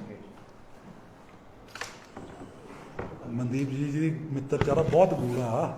ਮਨਦੀਪ ਜੀ ਦੀ ਮਿੱਤਰਚਾਰਾ ਬਹੁਤ ਗੂੜਾ।